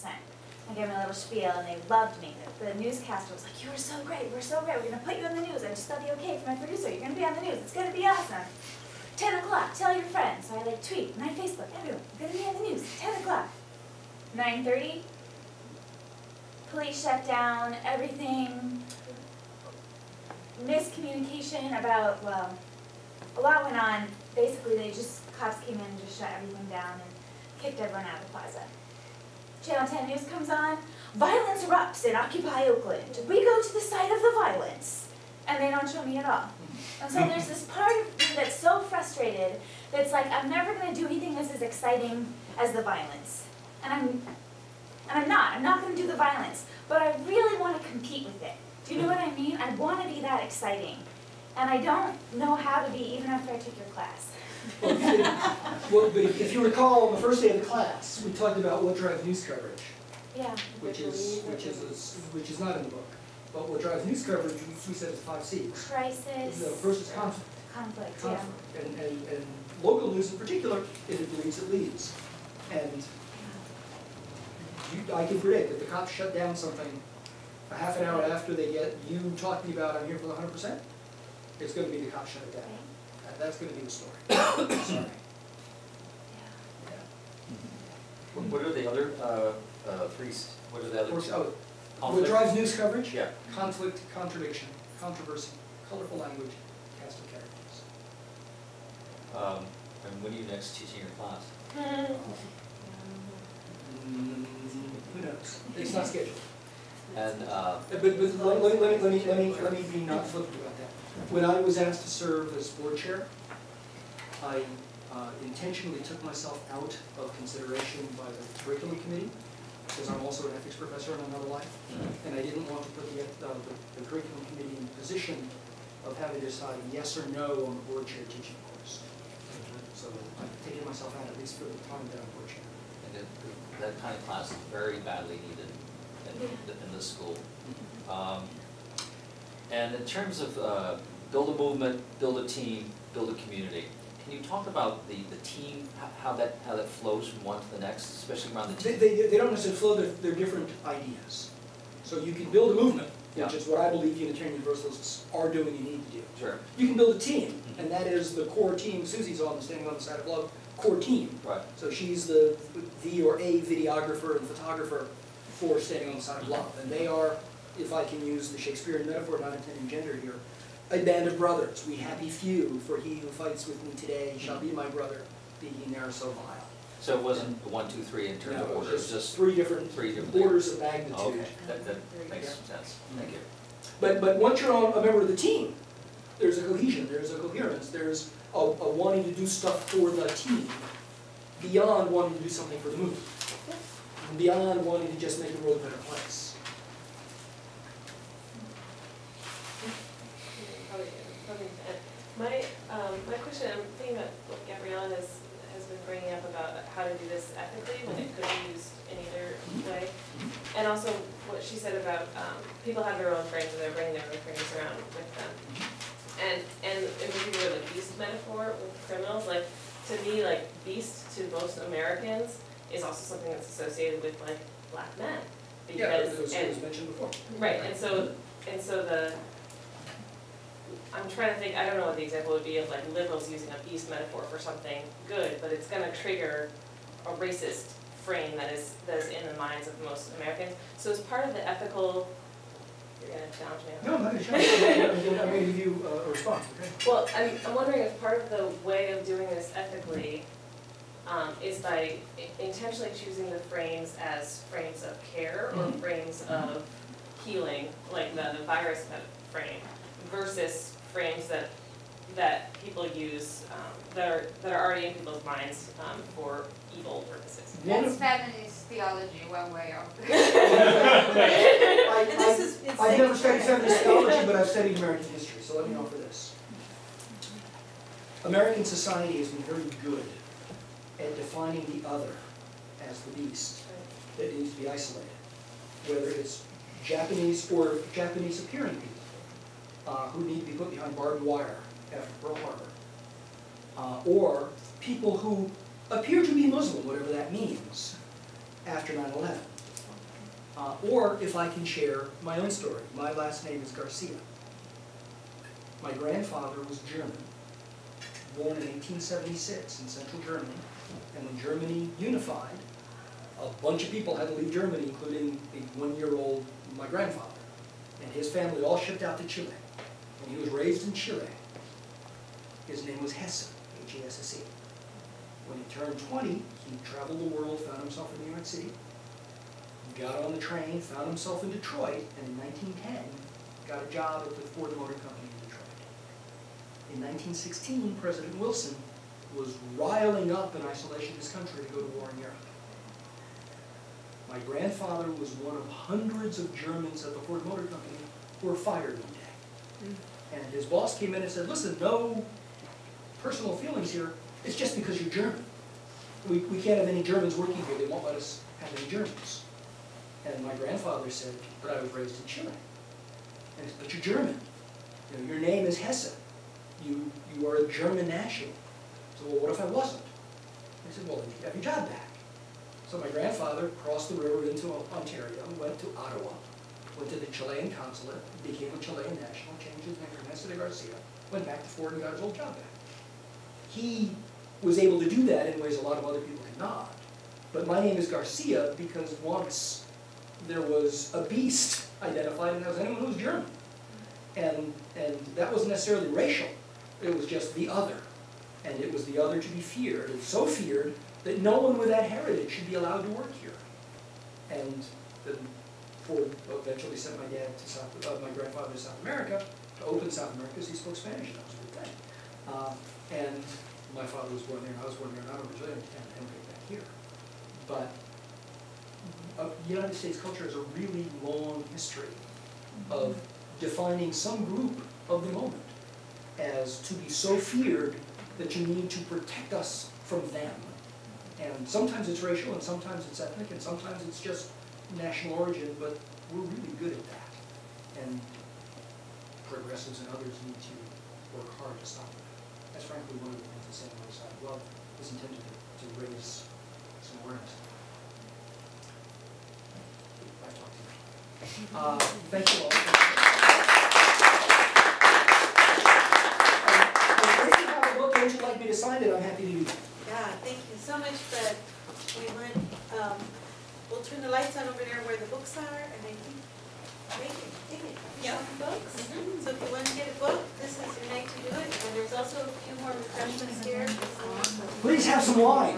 I gave them a little spiel, and they loved me. The newscaster was like, "You were so great, we're so great, we're going to put you in the news. I just got the okay from my producer, you're going to be on the news, it's going to be awesome. 10 o'clock, tell your friends." So I like tweet, my Facebook, everyone, you're going to be on the news, 10 o'clock. 9:30, police shut down, everything, miscommunication about, well, a lot went on. Basically, cops came in and just shut everything down and kicked everyone out of the plaza. Channel 10 News comes on, violence erupts in Occupy Oakland. We go to the site of the violence. And they don't show me at all. And so there's this part of me that's so frustrated that's like, I'm never going to do anything that's as exciting as the violence. And I'm not going to do the violence. But I really want to compete with it. Do you know what I mean? I want to be that exciting. And I don't know how to be even after I took your class. Well, but if you recall, on the first day of the class, we talked about what drives news coverage. Yeah. Which is not in the book. But what drives news coverage, we said is 5 C's. Crisis. The first is conflict. Conflict, yeah. And local news in particular, if it bleeds, it leads. And I can predict that the cops shut down something a half an hour after they get you talking about, I'm here for the 100%, it's going to be the cops shut it down. Right. That's going to be the story. Sorry. Yeah. What are the other three? What are the other two? What drives news coverage? Yeah. Conflict, contradiction, controversy, colorful language, cast of characters. And when are you next teaching your class? Who knows? It's not scheduled. And but let me be not flippant about that. When I was asked to serve as board chair, I intentionally took myself out of consideration by the curriculum committee, because I'm also an ethics professor in another life, and I didn't want to put the curriculum committee in the position of having to decide yes or no on the board chair teaching course. So I've taken myself out, at least for the time that I'm board chair. And that kind of class is very badly needed in this school. And in terms of build a movement, build a team, build a community, can you talk about the team, how that flows from one to the next, especially around the team? They don't necessarily flow, they're different ideas. So you can build a movement, which is what I believe Unitarian Universalists are doing and need to do. Sure. You can build a team, and that is the core team Susie's on, standing on the side of love, core team. Right. So she's the or a videographer and photographer for Standing on the Side of Love. And they are, if I can use the Shakespearean metaphor, not intending gender here, a band of brothers. We happy few, for he who fights with me today shall be my brother, be he ne'er so vile. So it wasn't 1, 2, 3 in terms of order, it's just three different orders of magnitude. Okay, that makes sense. Thank you. But once you're a member of the team, there's a cohesion, there's a coherence, there's a wanting to do stuff for the team beyond wanting to do something for the movement, and beyond wanting to just make the world a better place. My question, I'm thinking about what Gabriella has been bringing up about how to do this ethically when it could be used in either way. And also what she said about people have their own frames and they're bringing their own frames around with them. And in particular the beast metaphor with criminals, like to me like beast to most Americans is also something that's associated with like black men. Because, it was mentioned before. Right, and so I'm trying to think, I don't know what the example would be of like liberals using a beast metaphor for something good, but it's gonna trigger a racist frame that is in the minds of most Americans. So as part of the ethical, you're gonna challenge me. No, I'm not gonna challenge you. I'm gonna give you a response, okay? Well, I'm wondering if part of the way of doing this ethically is by intentionally choosing the frames as frames of care or frames of healing, like the virus frame, versus frames that people use that are already in people's minds for evil purposes. That's feminist theology, one way of. I've never studied feminist theology, but I've studied American history, so let me offer this. American society has been very good at defining the other as the beast that needs to be isolated, whether it's Japanese or Japanese-appearing people who need to be put behind barbed wire after Pearl Harbor, or people who appear to be Muslim, whatever that means, after 9/11. or if I can share my own story. My last name is Garcia. My grandfather was German, born in 1876 in central Germany, and when Germany unified, a bunch of people had to leave Germany, including the one-year-old my grandfather. And his family all shipped out to Chile. And he was raised in Chile. His name was Hesse, H-E-S-S-E. When he turned 20, he traveled the world, found himself in New York City, got on the train, found himself in Detroit, and in 1910, got a job at the Ford Motor Company in Detroit. In 1916, President Wilson was riling up an isolationist country to go to war in Europe. My grandfather was one of hundreds of Germans at the Ford Motor Company who were fired one day. And his boss came in and said, listen, no personal feelings here, it's just because you're German. We can't have any Germans working here, they won't let us have any Germans. And my grandfather said, but I was raised in Chile. And he said, but you're German. You know, your name is Hesse. You are a German national. So, well, what if I wasn't? He said, well, then you have your job back. So my grandfather crossed the river into Ontario, went to Ottawa, went to the Chilean consulate, became a Chilean national, changed his name from Hesse to Garcia, went back to Ford and got his old job back. He was able to do that in ways a lot of other people could not. But my name is Garcia because once there was a beast identified, and that was anyone who was German. And that wasn't necessarily racial. It was just the other. And it was the other to be feared. And so feared that no one with that heritage should be allowed to work here. And then Ford eventually sent my dad to my grandfather to South America, to open South America, because he spoke Spanish, and that was a good thing. And my father was born there, and I was born there, and I'm originally immigrated back here. But United States culture has a really long history of defining some group of the moment as to be so feared that you need to protect us from them. And sometimes it's racial, and sometimes it's ethnic, and sometimes it's just national origin, but we're really good at that. And progressives and others need to work hard to stop that. That's frankly one of the things the St. Louis Side of Love is intended to raise some awareness. I talked to you. Thank you all. If you have a book and you'd like me to sign it, I'm happy to do that. Yeah, thank you so much, Fred. We went, we'll turn the lights on over there where the books are, and I think, take it. Yeah. Books. So if you want to get a book, this is your night to do it, and there's also a few more refreshments here. Please have some wine.